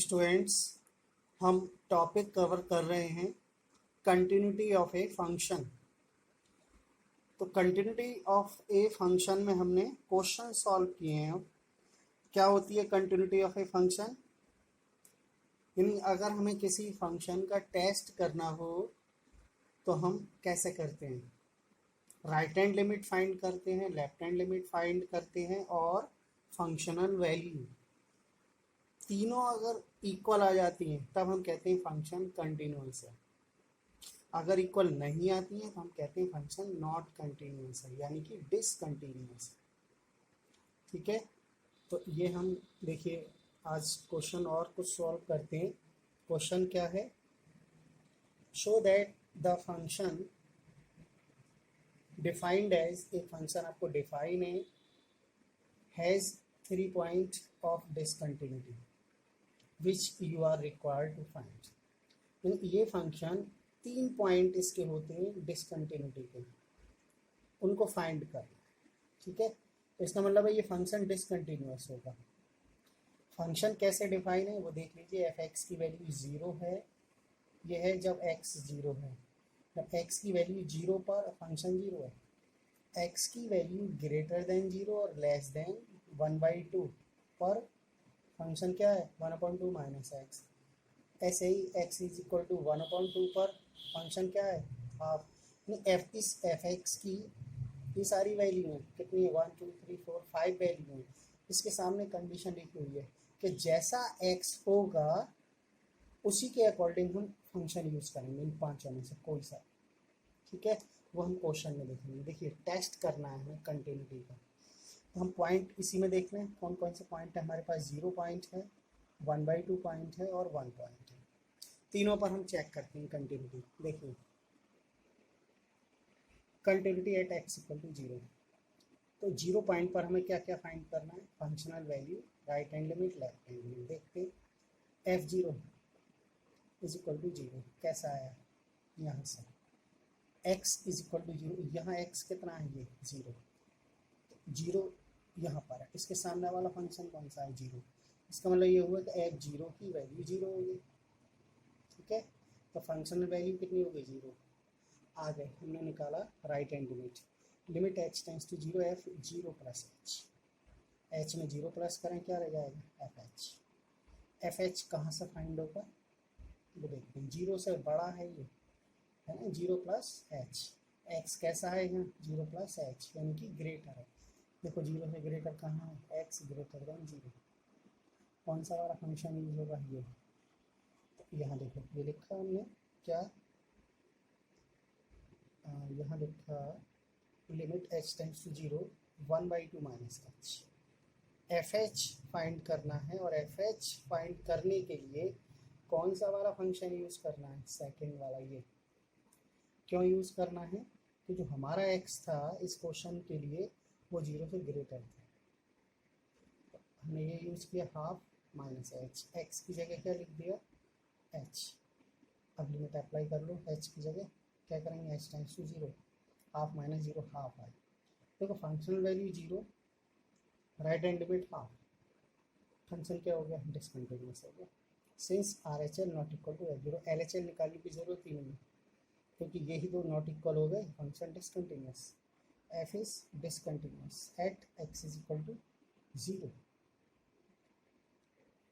Students, हम topic cover कर रहे हैं कंटिन्यूटी ऑफ ए फंक्शन। तो कंटिन्यूटी ऑफ ए फंक्शन में हमने क्वेश्चन सॉल्व किए हैं। अब क्या होती है कंटिन्यूटी ऑफ ए फंक्शन? यानी अगर हमें किसी फंक्शन का टेस्ट करना हो तो हम कैसे करते हैं? राइट हैंड लिमिट फाइंड करते हैं, लेफ्ट हैंड लिमिट फाइंड करते हैं और फंक्शनल वैल्यू तीनों अगर इक्वल आ जाती हैं तब हम कहते हैं फंक्शन कंटिन्यूअस है। अगर इक्वल नहीं आती है तो हम कहते हैं फंक्शन नॉट कंटिन्यूअस है, यानी कि डिसकंटिन्यूअस है। ठीक है, तो ये हम देखिए आज क्वेश्चन और कुछ सॉल्व करते हैं। क्वेश्चन क्या है? Show that the function defined as, एक फंक्शन आपको डिफाइन है, has 3 point of discontinuity which you are required to find. ये फंक्शन 3 पॉइंट इसके होते हैं डिसकंटिन्यूटी के, उनको फाइंड करना। ठीक है, तो इसका मतलब है ये फंक्शन डिसकंटिन्यूअस होगा। फंक्शन कैसे डिफाइन है वो देख लीजिए। एफ एक्स की वैल्यू 0 है, ये है जब x 0 है। जब x की वैल्यू 0 पर फंक्शन 0 है। x की वैल्यू ग्रेटर देन 0 और लेस देन 1/2 पर फंक्शन क्या है? 1/2 माइनस एक्स। ऐसे ही x इज इक्वल टू 1/2 पर फंक्शन क्या है? हाफ। इस एफ एक्स की ये सारी वैल्यू है कितनी है? 1 2 3 4 5 वैल्यू है। इसके सामने कंडीशन लिखी हुई है कि जैसा x होगा उसी के अकॉर्डिंग हम फंक्शन यूज़ करेंगे, इन पांचों में से कोई सा। ठीक है, वो हम क्वेश्चन में देखेंगे। देखिए टेस्ट करना है हमें कंटिन्यूटी का, तो हम पॉइंट इसी में देख लें कौन कौन से पॉइंट है हमारे पास। 0 पॉइंट है, 1/2 पॉइंट है और 1 पॉइंट है। तीनों पर हम चेक करते हैं कंटिन्यूटी। देखिए continuity at x equal to 0, तो 0 पॉइंट पर हमें क्या क्या फाइंड करना है? Functional value, right hand limit, left hand limit. देखते हैं f0 इज इक्वल टू 0 कैसा आया यहाँ से। x इज इक्वल टू 0, यहाँ x कितना है? ये 0। 0 यहाँ पर है, इसके सामने वाला फंक्शन कौन सा है? 0। इसका मतलब ये हुआ कि f0 की वैल्यू 0 होगी। ठीक है, तो फंक्शनल वैल्यू कितनी हो गई? 0। आ गए, हमने निकाला right hand limit. Limit h tends to 0 f0 plus h में 0 प्लस करें क्या रह जाएगा? एफ एच कहाँ से फाइंड होगा वो देखते हैं। 0 से बड़ा है ये, है ना, 0 प्लस एच। एक्स कैसा है यहाँ? 0 प्लस एच, यानी कि ग्रेटर है। देखो 0 से ग्रेटर कहाँ है? X greater than 0। कौन सा वाला फंक्शन यूज होगा? ये। तो यहाँ देखो ये लिखा हमने क्या, यहाँ लिखा limit h tends to 0 1/2 minus h. F h find करना है और एफ एच फाइंड करने के लिए कौन सा वाला फंक्शन यूज़ करना है? सेकंड वाला। ये क्यों यूज़ करना है? कि जो हमारा x था इस क्वेश्चन के लिए वो 0 से ग्रेटर था, हमने ये यूज़ किया हाफ माइनस एच। एक्स की जगह क्या लिख दिया? h। अब लिमिट अप्लाई कर लो, h की जगह क्या करेंगे? h tends to 0, half minus 0 half आए। देखो functional value 0, right hand limit half, function क्या हो गया? डिसकंटिन्यूअस हो गया। Since R H L not equal to f0, L H L निकालने की जरूरत ही नहीं, क्योंकि यही दो नॉट इक्वल हो गए, function discontinuous. f is discontinuous at x is equal to 0।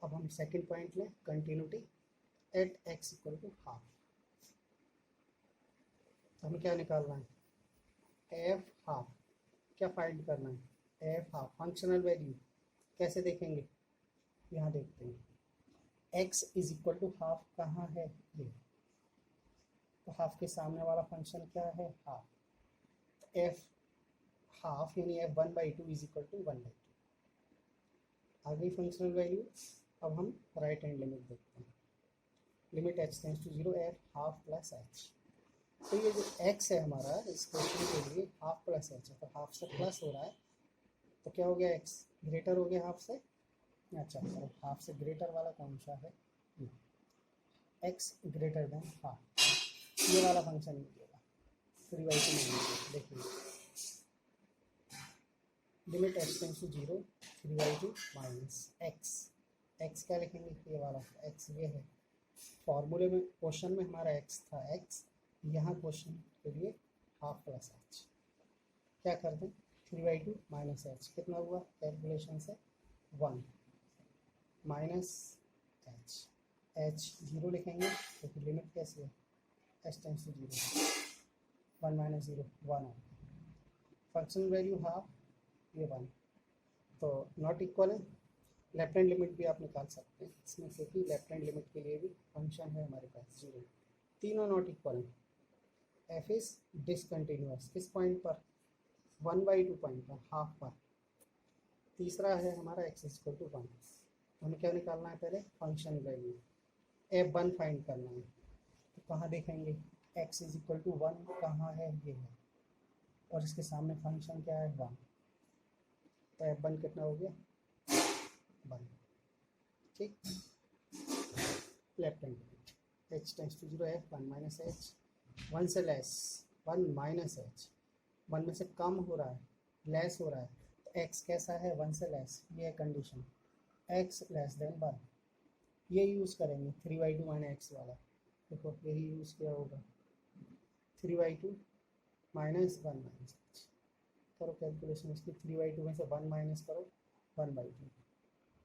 अब हम सेकंड पॉइंट लें, continuity at x equal to half. तो हमें क्या निकालना है? f half. क्या फाइंड करना है? f half. फंक्शनल वैल्यू कैसे देखेंगे? यहाँ देखते हैं। x is equal to half कहाँ है? ये। तो हाफ के सामने वाला फंक्शन क्या है? हाफ। f हाफ यानी f 1/2 इज इक्वल टू 1/2। आ गई फंक्शनल वैल्यू। अब हम राइट हैंड लिमिट देखते हैं। Limit h tends to 0 f हाफ प्लस h। तो ये जो x है हमारा इस क्वेश्चन के लिए हाफ प्लस h है, तो हाफ से प्लस हो रहा है, तो क्या हो गया? x ग्रेटर हो गया हाफ से। अच्छा, तो हाफ से ग्रेटर वाला कौन सा है? x ग्रेटर देन हाफ, ये वाला फंक्शन मिलेगा। 3/2 देखिए, limit h tends to 0 3/2 minus x। X क्या लिखेंगे, ये वाला एक्स ये है, फॉर्मूले में क्वेश्चन में हमारा एक्स था एक्स, यहाँ क्वेश्चन के लिए हाफ प्लस एच, क्या कर दें 3/2 माइनस एच, कितना हुआ कैलकुलेशन से 1 माइनस एच, एच जीरो लिखेंगे तो फिर लिमिट कैसी है h tends to zero, 1 minus zero 1 function value half, ये 1, तो नॉट इक्वल है, लेफ्ट हैंड लिमिट भी आप निकाल सकते हैं इसमें, क्योंकि लेफ्ट हैंड लिमिट के लिए भी फंक्शन है हमारे पास जीरो, तीनों नॉट इक्वल है। एफ इज डिसकंटिन्यूअस किस पॉइंट पर 1/2 पॉइंट पर, हाफ पर। तीसरा है हमारा एक्स इक्वल टू 1, हमें क्या निकालना है पहले फंक्शन वैल्यू, F1 फाइंड करना है, तो कहाँ देखेंगे x इज इक्वल टू 1 कहाँ है, ये है, और इसके सामने फंक्शन क्या है 1, तो F1 कितना हो गया 1, ठीक। Left hand h tends to zero है 1 माइनस एच, 1 से लेस 1 माइनस एच, 1 में से कम हो रहा है लेस हो रहा है, तो x कैसा है 1 से लेस, ये है कंडीशन, x लेस देन 1, ये यूज़ करेंगे 3/2 माइनस एक्स वाला, देखो यही यूज़ किया होगा 3/2 माइनस 1 माइनस एच, करो कैलकुलेशन इसकी, 3/2 में से 1 माइनस करो 1/2,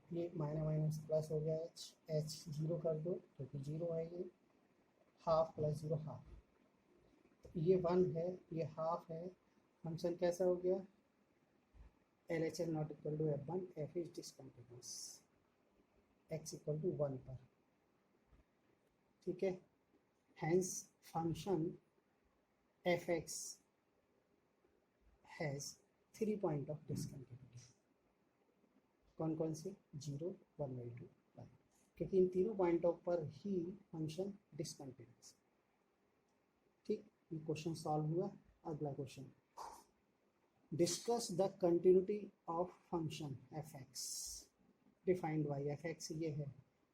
ये माइनस माइनस प्लस हो गया एच, एच जीरो कर दो क्योंकि जीरो है, ये हाफ प्लस जीरो हाफ, तो ये 1 है ये हाफ है, फंक्शन कैसा हो गया LHS not equal to F1, F is discontinuous x equal to 1 पर, ठीक है। Hence function fx has 3 point of discontinuity, कौन कौन से 0 1/2 1, क्योंकि इन तीनों पॉइंटों पर ही फंक्शन डिसकंटिन्यूअस, ठीक। ये क्वेश्चन सॉल्व हुआ। अगला question, discuss the continuity of function fx defined by, fx ये है,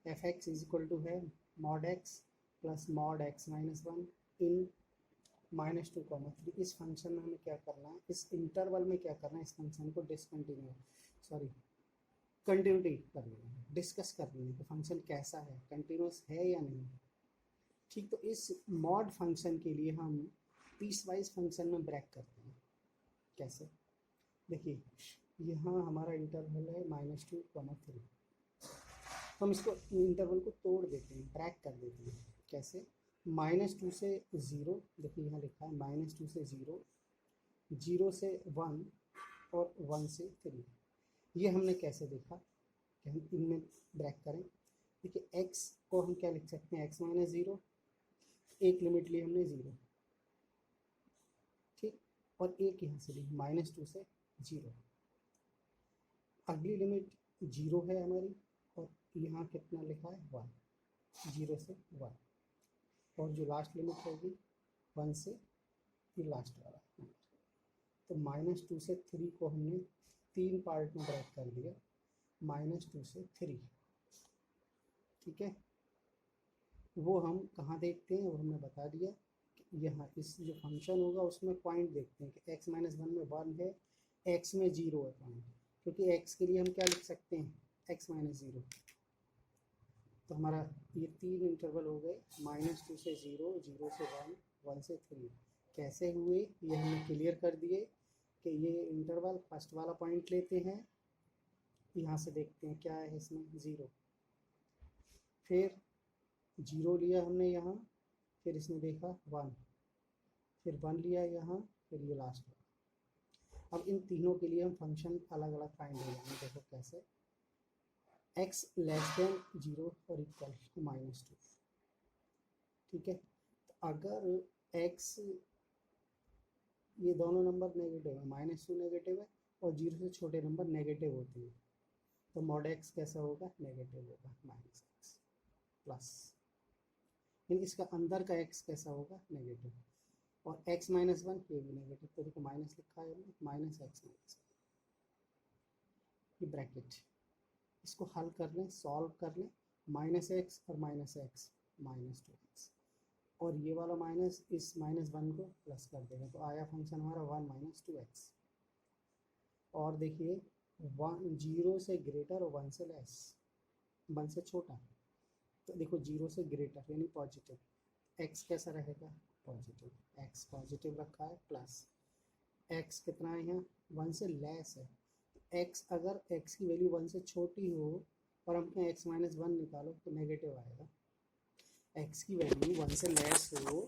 fx इज इक्वल टू है mod x plus mod x minus 1 इन -2, 3। इस फंक्शन में हमें क्या करना है, इस इंटरवल में क्या करना है, इस फंक्शन को डिसकंटिन्यू सॉरी कंटिन्यूटी करनी है, डिस्कस करनी है कि फंक्शन कैसा है, कंटिन्यूस है या नहीं, ठीक। तो इस मॉड फंक्शन के लिए हम पीस वाइज फंक्शन में ब्रेक करते हैं, कैसे देखिए, यहाँ हमारा इंटरवल है -2, 3, हम इसको इंटरवल को तोड़ देते हैं, ब्रेक कर देते हैं, कैसे -2 से 0, देखिए यहाँ लिखा है -2 से 0, 0 से 1 और 1 से 3, ये हमने कैसे देखा कि हम इनमें ब्रेक करें, देखिए x को हम क्या लिख सकते हैं x माइनस 0, एक लिमिट ली हमने 0, ठीक, और एक यहाँ से ली -2 से 0, अगली लिमिट 0 है हमारी, और यहाँ कितना लिखा है 1, 0 से 1, और जो लास्ट लिमिट होगी 1 से ये लास्ट वाला, तो -2 से 3 को हमने 3 पार्ट में ब्रेक कर दिया, -2 से 3, ठीक है। वो हम कहाँ देखते हैं, वो हमने बता दिया, यहाँ इस जो फंक्शन होगा उसमें पॉइंट देखते हैं कि x माइनस 1 में 1 है, x में 0 है पॉइंट, क्योंकि x के लिए हम क्या लिख सकते हैं x माइनस 0, तो हमारा ये 3 इंटरवल हो गए, -2 से 0, 0 से 1, 1 से 3, कैसे हुए ये हमने क्लियर कर दिए कि ये इंटरवल फर्स्ट वाला पॉइंट लेते हैं, यहाँ से देखते हैं क्या है इसमें 0, फिर 0 लिया हमने यहाँ, फिर इसने देखा 1, फिर 1 लिया यहाँ, फिर ये लास्ट। अब इन तीनों के लिए हम फंक्शन अलग अलग फाइंड हो जाएंगे, देखो कैसे, x लेस देन 0 और इक्वल टू -2, ठीक है। तो अगर x ये दोनों नंबर नेगेटिव है, -2 नेगेटिव है और 0 से छोटे नंबर नेगेटिव होते हैं, तो मॉड x कैसा होगा नेगेटिव होगा, -x प्लस, लेकिन इसका अंदर का x कैसा होगा नेगेटिव, और x माइनस 1 ये भी नेगेटिव, तो देखो माइनस लिखा है -x माइनस, ये ब्रैकेट, इसको हल कर लें, सॉल्व कर लें, -x और -x -2x, और ये वाला माइनस इस -1 को प्लस कर देगा, तो आया फंक्शन हमारा 1 - 2x, और देखिए 1 0 से ग्रेटर और 1 से लेस, 1 से छोटा, तो देखो 0 से ग्रेटर यानी पॉजिटिव, x कैसा रहेगा पॉजिटिव, x पॉजिटिव रखा है प्लस x कितना है यहाँ 1 से लेस है, x अगर x की वैल्यू 1 से छोटी हो और हम कहें x माइनस 1 निकालो तो नेगेटिव आएगा। x की वैल्यू 1 से लेस हो,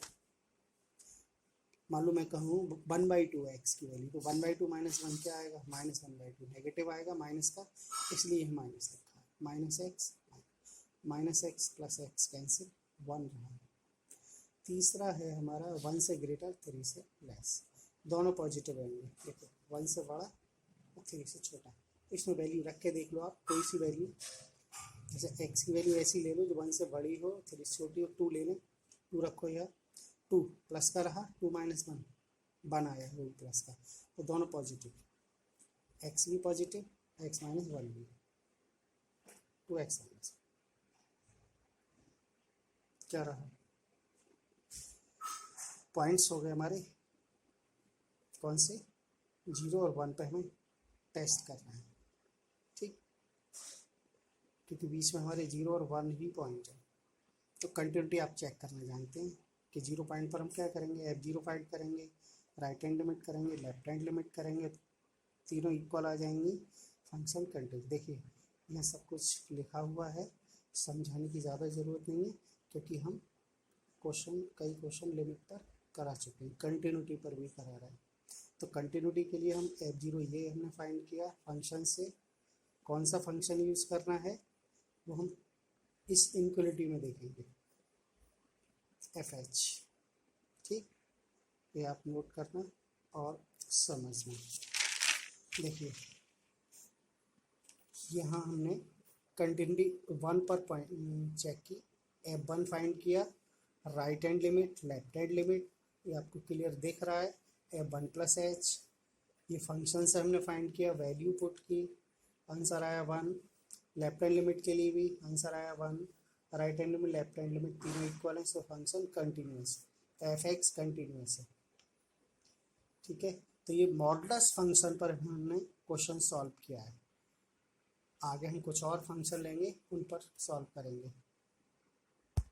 मान लो मैं कहूँ 1/2 है x की वैल्यू, तो 1/2 माइनस 1 क्या आएगा -1/2, नेगेटिव आएगा माइनस का, इसलिए ये माइनस रखा है, minus x plus x cancel 1 रहा। तीसरा है हमारा 1 से ग्रेटर 3 से लेस, दोनों पॉजिटिव रहेंगे। देखो 1 से बड़ा और 3 से छोटा, इसमें वैल्यू रख के देख लो आप, कोई सी वैल्यू, जैसे x की वैल्यू ऐसी ले लो जो 1 से बड़ी हो 3 से छोटी हो, 2 ले लें, 2 रखो यार, 2 प्लस का रहा 2 माइनस 1 आया वो प्लस का, तो दोनों पॉजिटिव, x भी पॉजिटिव, x माइनस 1 भी, 2x माइनस क्या रहा, पॉइंट्स हो गए हमारे, कौन से 0 और 1 पे हमें टेस्ट करना है, ठीक, क्योंकि बीच में हमारे 0 और 1 ही पॉइंट है। तो कंटिन्यूटी आप चेक करना जानते हैं कि 0 पॉइंट पर हम क्या करेंगे, f0 फाइंड करेंगे, राइट हैंड लिमिट करेंगे, लेफ्ट हैंड लिमिट करेंगे, तीनों इक्वल आ जाएंगी, फंक्शन कंटिन्यू। देखिए यह सब कुछ लिखा हुआ है, समझाने की ज़्यादा ज़रूरत नहीं है क्योंकि हम कई क्वेश्चन लिमिट पर करा चुके हैं, कंटिन्यूटी पर भी करा रहे हैं। तो कंटिन्यूटी के लिए हम f0 ये हमने फाइंड किया, फंक्शन से कौन सा फंक्शन यूज़ करना है वो हम इस इनक्वलिटी में देखेंगे, fh, ठीक, ये आप नोट करना और समझना। देखिए यहाँ हमने कंटिन्यूटी 1 पर पॉइंट चेक की, f1 फाइंड किया, right hand limit left hand limit, ये आपको क्लियर दिख रहा है, f1 प्लस h, ये फंक्शन से हमने फाइंड किया, वैल्यू पुट की, आंसर आया 1, लेफ्ट हैंड लिमिट के लिए भी आंसर आया 1, right hand limit left hand limit तीनों इक्वल है, so function continuous, f(x) continuous है, ठीक है। तो ये मॉडुलस फंक्शन पर हमने क्वेश्चन सॉल्व किया है, आगे हम कुछ और फंक्शन लेंगे उन पर सॉल्व करेंगे।